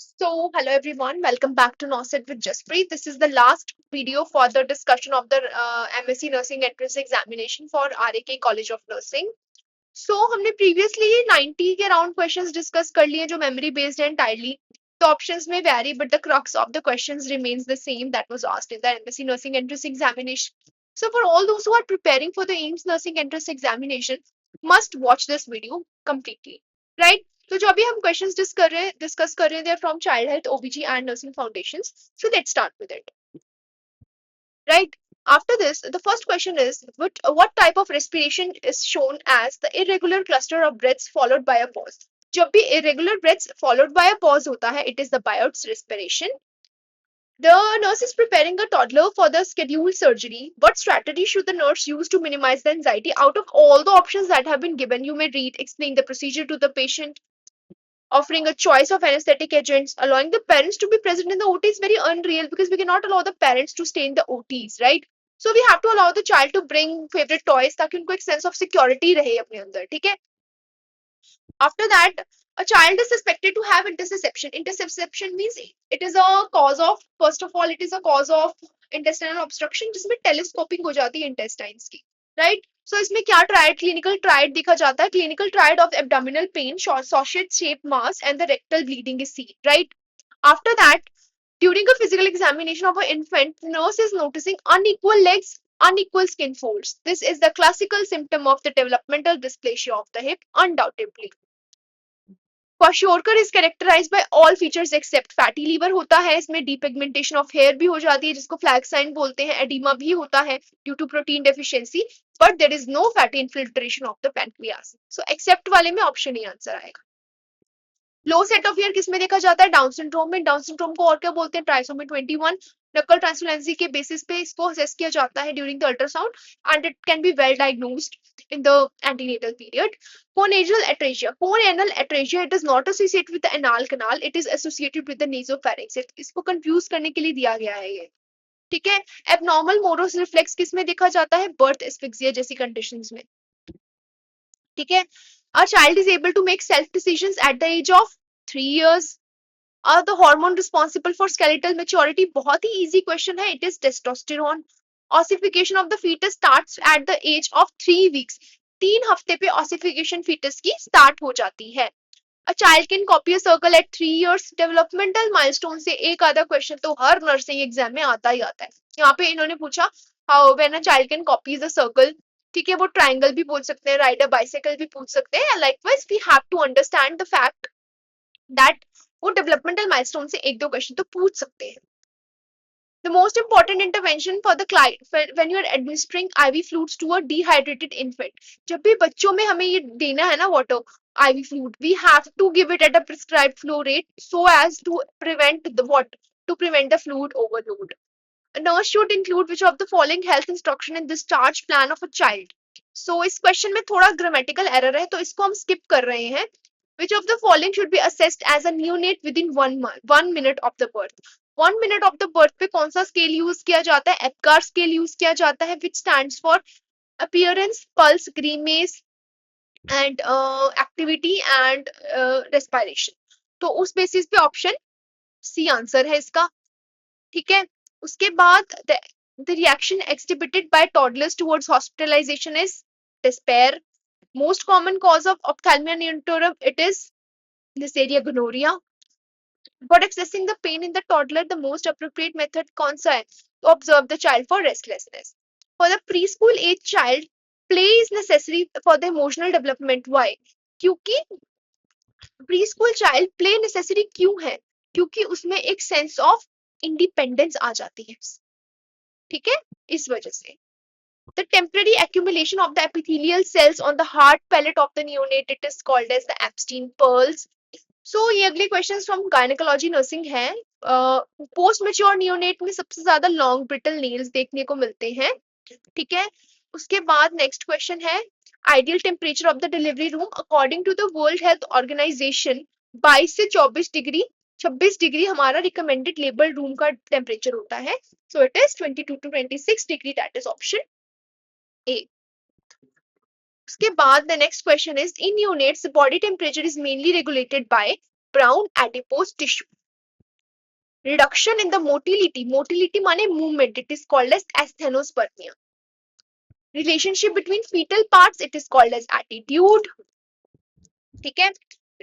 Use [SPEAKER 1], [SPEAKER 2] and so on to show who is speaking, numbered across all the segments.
[SPEAKER 1] Hello everyone, welcome back to Nauset with Jaspreet. This is the last video for the discussion of the M.Sc Nursing Entrance Examination for RAK College of Nursing. हमने previously 90 के around questions discuss कर लिए जो memory based हैं entirely. The options may vary, but the crux of the questions remains the same that was asked in the M.Sc Nursing Entrance Examination. So for all those who are preparing for the AIMS Nursing Entrance Examination, must watch this video completely, right? तो जो अभी हम questions discuss कर रहे हैं, they are from child health ओबीजी and nursing foundations. So let's start with it, right? After this, the first question is what type of respiration is shown as the irregular cluster of breaths followed by a pause. जब भी irregular breaths followed by a pause होता है, it is the Biot's respiration. The nurse is preparing a toddler for the scheduled surgery. What strategy should the nurse use to minimize the anxiety? Out of all the options that have been given, you may read, explain the procedure to the patient, offering a choice of anesthetic agents, allowing the parents to be present in the OT is very unreal because we cannot allow the parents to stay in the OTs, right? So we have to allow the child to bring favorite toys ताकि उनको एक sense of security रहे अपने अंदर, ठीक है? After that, a child is suspected to have intussusception. Intussusception means it is a cause of, first of all, it is a cause of intestinal obstruction जिसमें telescoping हो जाती है intestines की, right? So इसमें क्या triad, clinical triad देखा जाता है, clinical triad of abdominal pain, sausage shaped mass and the rectal bleeding is seen, right? After that, during a physical examination of an infant, nurse is noticing unequal legs, unequal skin folds. This is the classical symptom of the developmental dysplasia of the hip, undoubtedly. Kwashiorkor is characterised by all features except fatty liver होता है, इसमें depigmentation of hair भी हो जाती है जिसको flag sign बोलते हैं, एडिमा भी होता है due to protein deficiency, but there is no fatty infiltration of the pancreas. So except वाले में ऑप्शन ही आंसर आएगा. लो सेट ऑफ ईयर किसमें देखा जाता है? डाउन सिंड्रोम में. डाउन सिंड्रोम को और क्या बोलते हैं? ट्राइसोमी 21. नकल ट्रांसफरेंसी के बेसिस पे इसको असेस किया जाता है during the ultrasound and it can be well diagnosed in the antenatal period. Conanal atresia. Conanal atresia, it is not associated with the anal canal, it is associated with the nasopharynx. इसको confuse करने के लिए दिया गया है ये, ठीक है? एबनॉर्मल मोरोस रिफ्लेक्स किस में देखा जाता है? बर्थ एस्फिक्सिया जैसी कंडीशंस में, ठीक है? A child is able to make self decisions at the age of 3 years. The hormone responsible for skeletal maturity, बहुत ही easy question है, it is testosterone. Ossification of the fetus starts at the age of 3 weeks. 3 हफ्ते पे ossification fetus की start हो जाती है. A child can copy a circle at 3 years. Developmental milestone से एक आधा question तो हर nursing exam में आता ही आता है. यहाँ पे इन्होंने पूछा how when a child can copy the circle, ठीक है? वो triangle भी पूछ सकते हैं, ride a bicycle भी पूछ सकते हैं. Likewise, we have to understand the fact that वो developmental milestone से एक दो question तो पूछ सकते हैं. The most important intervention for the client when you are administering IV fluids to a dehydrated infant. जब भी बच्चों में हमें ये देना है ना water, IV fluid, we have to give it at a prescribed flow rate so as to prevent the what? To prevent the fluid overload. A nurse should include which of the following health instruction in discharge plan of a child. So इस question में थोड़ा grammatical error है तो इसको हम skip कर रहे हैं. Which of the following should be assessed as a neonate within 1 minute of the birth? 1 minute of the birth पे कौन सा स्केल यूज किया जाता है? एपकार स्केल यूज किया जाता है which stands for appearance, pulse, grimace and activity and respiration. तो उस बेसिस पे ऑप्शन सी आंसर है इसका, ठीक है? उसके बाद the reaction exhibited by toddlers towards hospitalization is despair. Most common cause of ophthalmia neonatal, it is Neisseria gonorrhea. For assessing the pain in the toddler, the most appropriate method कौन सा है? To observe the child for restlessness. For the preschool age child, play is necessary for the emotional development. Why? क्योंकि preschool child play necessary क्यों है? क्योंकि उसमें एक sense of independence आ जाती है, ठीक है? इस वजह से. The temporary accumulation of the epithelial cells on the hard palate of the neonate, it is called as the Epstein pearls. So ये अगले questions from gynecology nursing है. Post mature neonate में सबसे ज्यादा long brittle nails देखने को मिलते हैं, ठीक है? उसके बाद next question है ideal temperature of the delivery room according to the World Health Organization 22 से 24 डिग्री, 26 डिग्री हमारा recommended labor room का temperature होता है. So it is 22 to 26 degree, that is option A. उसके बाद the next question is in neonates the body temperature is mainly regulated by brown adipose tissue. Reduction in the motility, motility माने movement, it is called as asthenospermia. Relationship between fetal parts, it is called as attitude. ठीक है,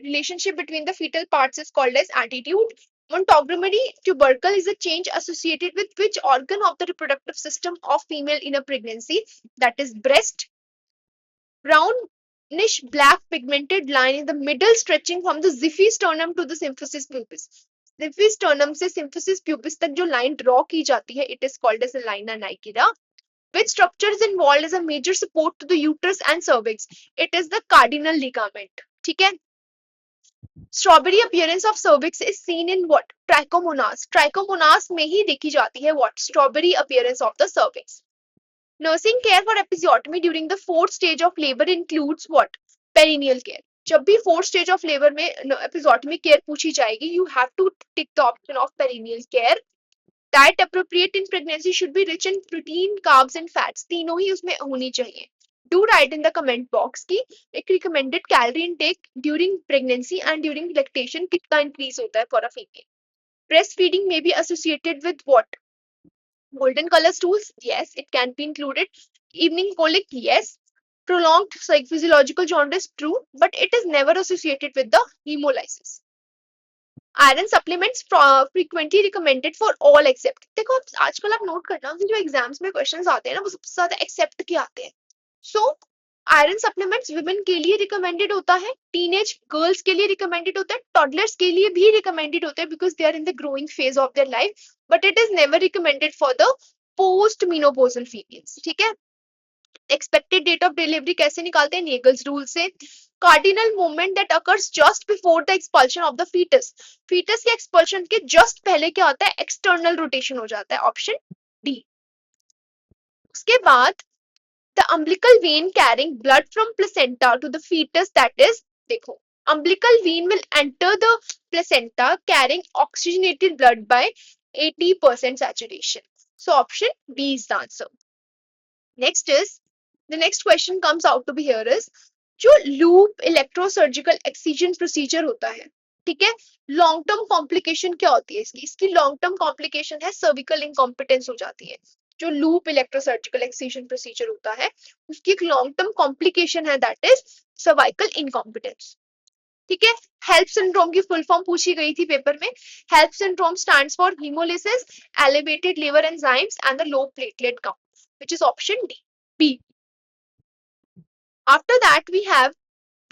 [SPEAKER 1] relationship between the fetal parts is called as attitude. Montgomery tubercle is a change associated with which organ of the reproductive system of female in a pregnancy? That is breast. Brownish black pigmented line in the middle stretching from the xiphisternum to the symphysis pubis. Xiphisternum से symphysis pubis तक जो line draw की जाती है, it is called as a linea nicaria. Which structure is involved as a major support to the uterus and cervix? It is the cardinal ligament. ठीक है. Strawberry appearance of cervix is seen in what? Trichomonas. Trichomonas में ही देखी जाती है what? Strawberry appearance of the cervix. Nursing care for episiotomy during the fourth stage of labor includes what? Perineal care. जब भी fourth stage of labor में episiotomy care पूछी जाएगी, you have to tick the option of perineal care. Diet appropriate in pregnancy should be rich in protein, carbs and fats. तीनों ही उसमें होनी चाहिए. Do write in the comment box कि एक recommended calorie intake during pregnancy and during lactation कितना increase होता है for a female. Breastfeeding may be associated with what? Golden color stools, yes, it can be included. Evening colic, yes. Prolonged physiological jaundice, true, but it is never associated with the hemolysis. Iron supplements frequently recommended for all except. देखो आजकल आप note करना कि जो exams में questions आते हैं ना, वो सबसे ज्यादा एक्सेप्ट के आते हैं. सो आयरन सप्लीमेंट्स विमेन के लिए रिकमेंडेड होता है, टीनेज गर्ल्स के लिए रिकमेंडेड होता है, टॉडलर्स के लिए भी रिकमेंडेड होता है because they are in the growing phase of their life, but it is never recommended for the post menopausal females. ठीक है. एक्सपेक्टेड डेट ऑफ डिलीवरी कैसे निकालते हैं? नेगल्स रूल से. Cardinal movement that occurs just before the expulsion of the foetus. Foetus के expulsion के just पहले क्या होता है? एक्सटर्नल रोटेशन हो जाता है, ऑप्शन डी. उसके बाद the umbilical vein carrying blood from placenta to the fetus, that is, देखो, umbilical vein will enter the placenta carrying oxygenated blood by 80% saturation. So option B is the answer. Next is, the next question comes out to be here is, जो loop electrosurgical excision procedure होता है, ठीक है, long term complication क्या होती है इसकी? इसकी लॉन्ग टर्म कॉम्प्लिकेशन है सर्विकल इनकॉम्पिटेंस हो जाती है. जो लूप इलेक्ट्रोसर्जिकल एक्सिजन प्रोसीजर होता है उसकी एक लॉन्ग टर्म कॉम्प्लिकेशन है, दैट इज सर्वाइकल इनकॉम्पिटेंस. ठीक है. हेल्प सिंड्रोम की फुल फॉर्म पूछी गई थी पेपर में. HELLP syndrome stands for haemolysis, elevated liver enzymes and the low platelet count, which is option D, B. After that we have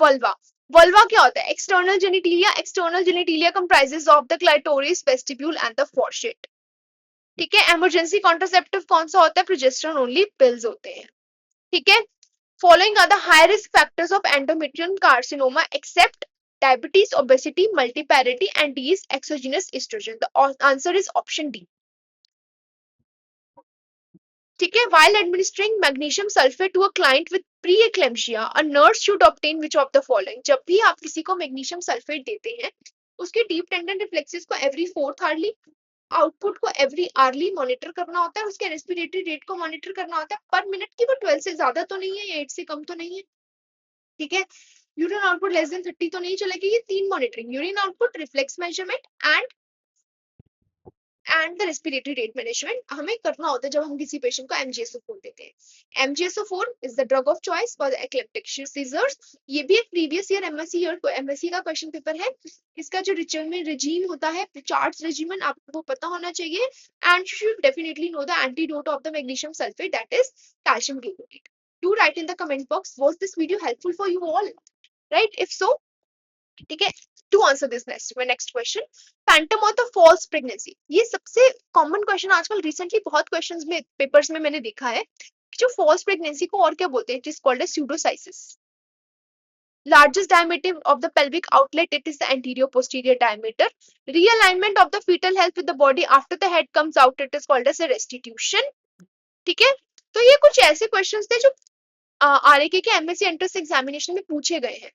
[SPEAKER 1] vulva. Vulva क्या होता है? External genitalia. External genitalia comprises of the clitoris, vestibule and the fourchette. ठीक है. Emergency contraceptive कौन सा होता है? Progesterone only pills होते हैं. ठीक है. Following are the high risk factors of endometrium carcinoma except diabetes, obesity, multiparity and D is exogenous oestrogen. The answer is option D. ठीक है. while administering magnesium sulfate to a client with pre-eclampsia, a nurse should obtain which of the following. जब भी आप किसी को magnesium sulphate देते हैं, उसके डीप टेंडन रिफ्लेक्सेस को एवरी फोर्थ हार्डली, आउटपुट को एवरी आरली मॉनिटर करना होता है, उसके रेस्पिरेटरी रेट को मॉनिटर करना होता है पर मिनट की. वो 12 से ज्यादा तो नहीं है या 8 से कम तो नहीं है. ठीक है. यूरिन आउटपुट लेस देन 30 तो नहीं चलेगी. ये 3 monitoring, urine output, reflex measurement and the respiratory rate management हमें करना होता है जब हम किसी पेशेंट को MgSO4 देते हैं. MgSO4 is the drug of choice for the eclamptic seizures. ये भी एक प्रीवियस ईयर MSc का क्वेश्चन पेपर है. इसका जो रिजीम होता है, चार्ट्स रेजिमेंट आपको पता होना चाहिए. And you should definitely know the antidote of the magnesium sulphate, that is calcium gluconate. Do write in the comment box, was this video helpful for you all? Right, if so, ठीक है. To answer this next question, phantom of the false pregnancy. ये सबसे common question आजकल recently बहुत questions में papers में मैंने देखा है कि जो फॉल्स प्रेगनेंसी को और क्या बोलते हैं? It is called as pseudocyesis. Largest diameter of the pelvic outlet, it is the anterior posterior diameter. Realignment of the fetal health with the body after the head comes out, it is called as a restitution. ठीक है. तो ये कुछ ऐसे questions थे जो RAK के MSc entrance examination में पूछे गए हैं.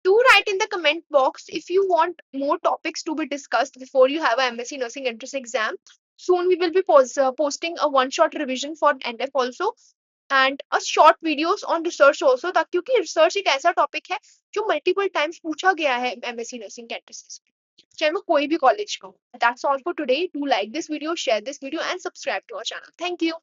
[SPEAKER 1] Do write in the comment box if you want more topics to be discussed before you have a MSc nursing entrance exam. Soon we will be posting a one-shot revision for NF also and a short videos on research also, क्योंकि research एक ऐसा topic है जो multiple times पूछा गया है MSc nursing entrance में. चाहे वो कोई भी कॉलेज का हो. That's all for today. Do like this video, share this video and subscribe to our channel. Thank you.